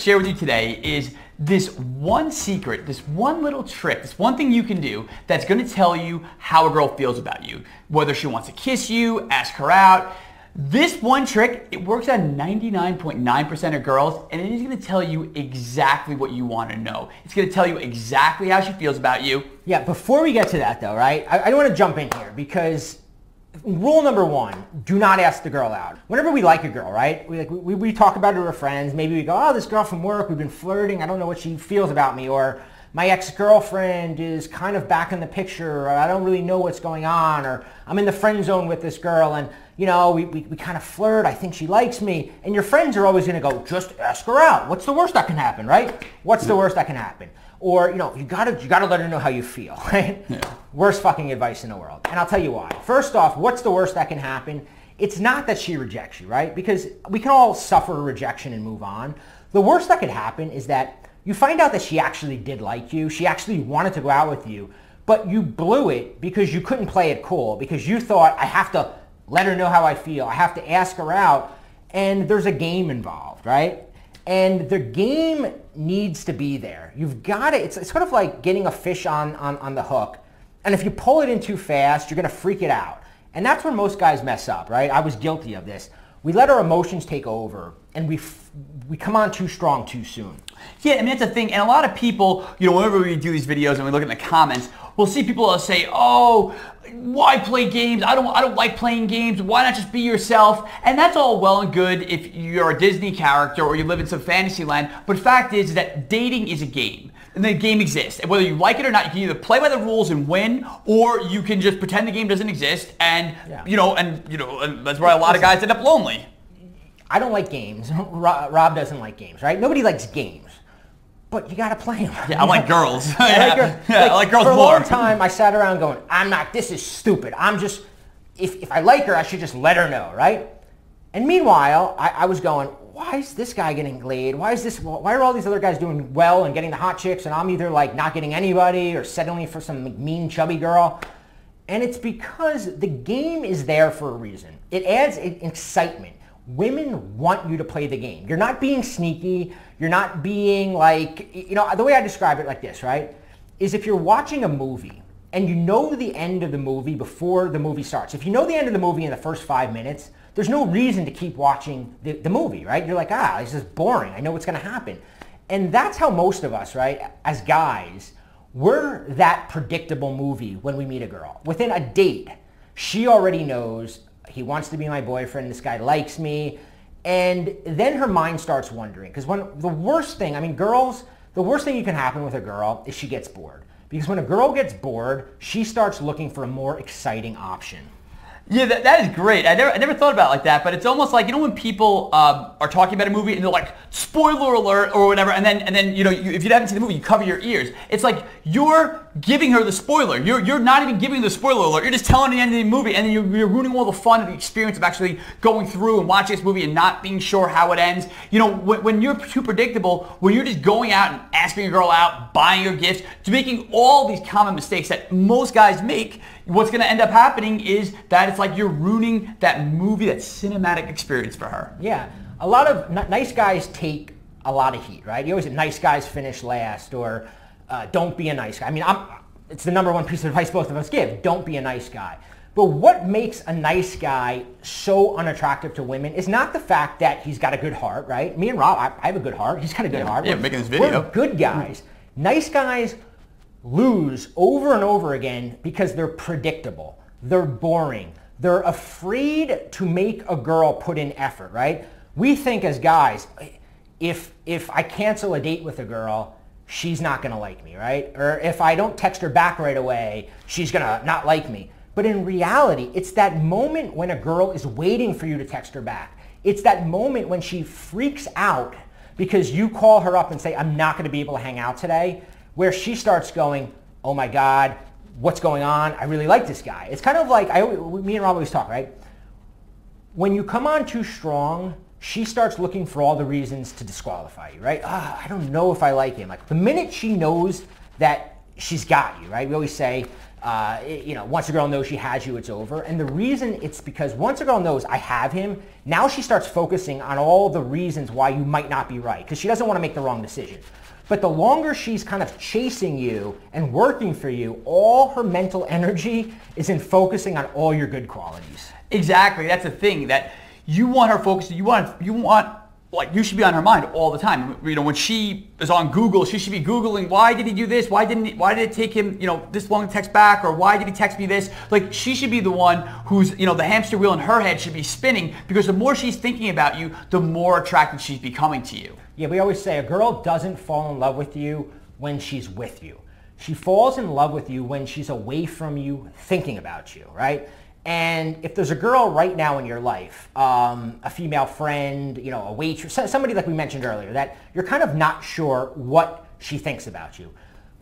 share with you today is this one secret, this one little trick, this one thing you can do that's going to tell you how a girl feels about you. Whether she wants to kiss you, ask her out. This one trick, it works on 99.9% of girls, and it is going to tell you exactly what you want to know. It's going to tell you exactly how she feels about you. Yeah, before we get to that though, right? I don't want to jump in here because rule number one, do not ask the girl out. Whenever we like a girl, right? We talk about her to our friends. Maybe we go, oh, this girl from work, we've been flirting. I don't know what she feels about me. Or my ex-girlfriend is kind of back in the picture. Or I don't really know what's going on. Or I'm in the friend zone with this girl and, you know, we kind of flirt. I think she likes me. And your friends are always going to go, just ask her out. What's the worst that can happen, right? What's the worst that can happen? Or, you know, you gotta let her know how you feel, right? Yeah. Worst fucking advice in the world. And I'll tell you why. First off, what's the worst that can happen? It's not that she rejects you, right? Because we can all suffer rejection and move on. The worst that could happen is that you find out that she actually did like you. She actually wanted to go out with you, but you blew it because you couldn't play it cool, because you thought, I have to let her know how I feel. I have to ask her out. And there's a game involved, right? And the game needs to be there. You've got to, it's sort of like getting a fish on the hook. And if you pull it in too fast, you're going to freak it out. And that's where most guys mess up, right? I was guilty of this. We let our emotions take over and we come on too strong too soon. Yeah, I mean, that's the thing. And a lot of people, you know, whenever we do these videos and we look in the comments, we'll see people say, oh, why play games? I don't like playing games. Why not just be yourself? And that's all well and good if you're a Disney character or you live in some fantasy land. But fact is that dating is a game. And the game exists. And whether you like it or not, you can either play by the rules and win, or you can just pretend the game doesn't exist. And, and that's why a lot of guys end up lonely. I don't like games. Rob doesn't like games, right? Nobody likes games. But you got to play them. Yeah, I like girls. I like girls more. For a more. long time, I sat around going, this is stupid. I'm just, if I like her, I should just let her know, right? And meanwhile, I was going, why is this guy getting laid? Why are all these other guys doing well and getting the hot chicks and I'm either like not getting anybody or settling for some mean chubby girl? And it's because the game is there for a reason. It adds excitement. Women want you to play the game. You're not being sneaky. You're not being like, the way I describe it like this, right? Is if you're watching a movie and you know the end of the movie before the movie starts. If you know the end of the movie in the first 5 minutes, there's no reason to keep watching the movie, right? You're like, this is boring. I know what's going to happen. And that's how most of us, right, as guys, we're that predictable movie when we meet a girl. Within a date, she already knows, he wants to be my boyfriend, this guy likes me, and then her mind starts wondering. Because the worst thing you can happen with a girl is she gets bored. Because when a girl gets bored, she starts looking for a more exciting option. Yeah, that is great. I never thought about it like that, but it's almost like, when people are talking about a movie and they're like, spoiler alert or whatever, and then if you haven't seen the movie, you cover your ears. It's like you're giving her the spoiler. You're not even giving the spoiler alert. You're just telling the end of the movie, and then you're ruining all the fun of the experience of actually going through and watching this movie and not being sure how it ends. When you're too predictable, when you're just going out and asking a girl out, buying her gifts, to making all these common mistakes that most guys make, what's going to end up happening is that it's like you're ruining that movie, that cinematic experience for her. Yeah. A lot of nice guys take a lot of heat, right? You always say nice guys finish last, or don't be a nice guy. I mean, it's the number one piece of advice both of us give. Don't be a nice guy. But what makes a nice guy so unattractive to women is not the fact that he's got a good heart, right? Me and Rob, I have a good heart. He's got a good heart. Yeah, making this video. We're good guys. Nice guys lose over and over again because they're predictable. They're boring. They're afraid to make a girl put in effort, right? We think as guys, if I cancel a date with a girl, she's not going to like me, right? Or if I don't text her back right away, she's going to not like me. But in reality, it's that moment when a girl is waiting for you to text her back. It's that moment when she freaks out because you call her up and say, I'm not going to be able to hang out today, where she starts going, oh my God, what's going on? I really like this guy. It's kind of like, me and Rob always talk, right? When you come on too strong, she starts looking for all the reasons to disqualify you, right? I don't know if I like him. Like the minute she knows that she's got you, right? We always say, Once a girl knows she has you, it's over. And the reason it's because once a girl knows I have him, now she starts focusing on all the reasons why you might not be right because she doesn't want to make the wrong decision. But the longer she's kind of chasing you and working for you, all her mental energy is in focusing on all your good qualities. Exactly. That's the thing that you want her focused. You want like you should be on her mind all the time. When she is on Google, she should be Googling, why did he do this? Why did it take him, this long to text back? Or why did he text me this? Like she should be the one who's, the hamster wheel in her head should be spinning because the more she's thinking about you, the more attracted she's becoming to you. Yeah, we always say a girl doesn't fall in love with you when she's with you. She falls in love with you when she's away from you thinking about you, right? And if there's a girl right now in your life, a female friend, a waitress, somebody like we mentioned earlier, that you're kind of not sure what she thinks about you,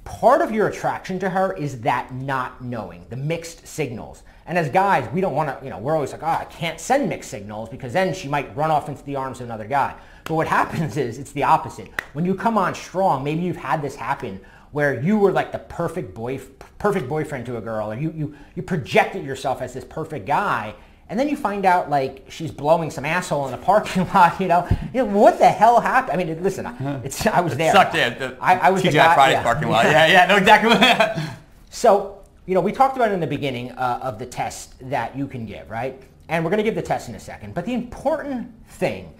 part of your attraction to her is that not knowing, the mixed signals. And as guys, we don't want to, we're always like, I can't send mixed signals because then she might run off into the arms of another guy. But what happens is it's the opposite. When you come on strong, maybe you've had this happen where you were like the perfect boyfriend to a girl, or you projected yourself as this perfect guy, and then you find out like she's blowing some asshole in the parking lot. What the hell happened? I mean, listen, I was there. It sucked in. I was the TGI guy, Fridays parking lot. Yeah, no, exactly. So, we talked about it in the beginning of the test that you can give, right? And we're going to give the test in a second. But the important thing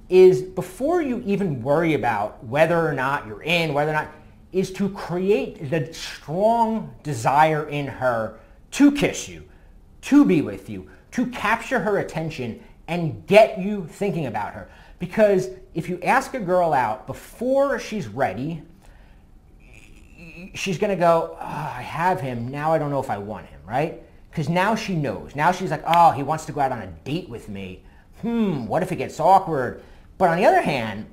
is before you even worry about whether or not you're in, whether or not, is to create the strong desire in her to kiss you, to be with you, to capture her attention and get you thinking about her. Because if you ask a girl out before she's ready, she's going to go, I have him, now I don't know if I want him, right? Because now she knows. Now she's like, he wants to go out on a date with me. What if it gets awkward? But on the other hand,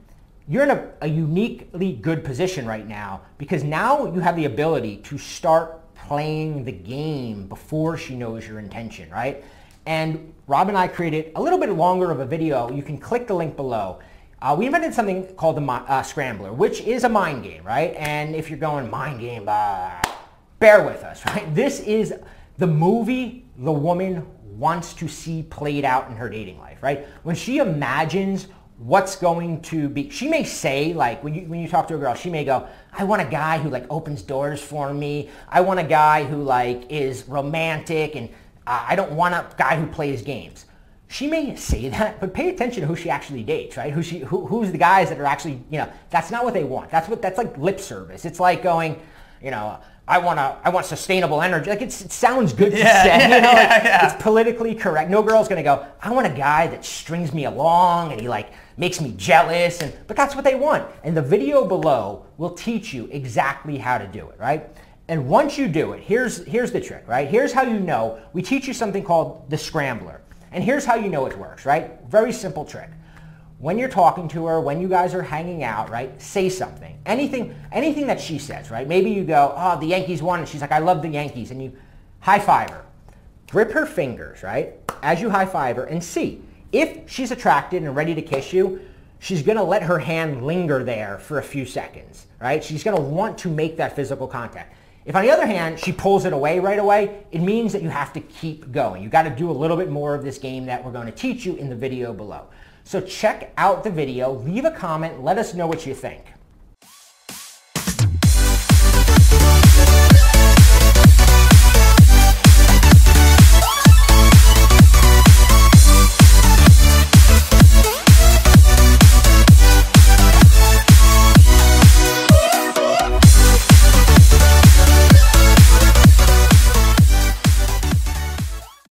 you're in a uniquely good position right now because now you have the ability to start playing the game before she knows your intention, right? And Rob and I created a little bit longer of a video. You can click the link below. We invented something called the Scrambler, which is a mind game, right? And if you're going mind game, bear with us, right? This is the movie the woman wants to see played out in her dating life, right? When she imagines what's going to be, she may say, like when you talk to a girl, she may go, I want a guy who like opens doors for me. I want a guy who like is romantic, and I don't want a guy who plays games. She may say that, but pay attention to who she actually dates, right? Who's the guys that are actually, that's not what they want. That's like lip service. It's like going, I want sustainable energy. Like it sounds good to say, It's politically correct. No girl's gonna go, I want a guy that strings me along and he like makes me jealous, but that's what they want. And the video below will teach you exactly how to do it, right? And once you do it, here's the trick, right? Here's how you know. We teach you something called the Scrambler. And here's how you know it works, right? Very simple trick. When you're talking to her, when you guys are hanging out, right, say something. Anything that she says, right? Maybe you go, the Yankees won, and she's like, I love the Yankees, and you high-five her. Grip her fingers, right, as you high-five her, and see. If she's attracted and ready to kiss you, she's going to let her hand linger there for a few seconds, right? She's going to want to make that physical contact. If on the other hand, she pulls it away right away, it means that you have to keep going. You got to do a little bit more of this game that we're going to teach you in the video below. So check out the video, leave a comment, let us know what you think.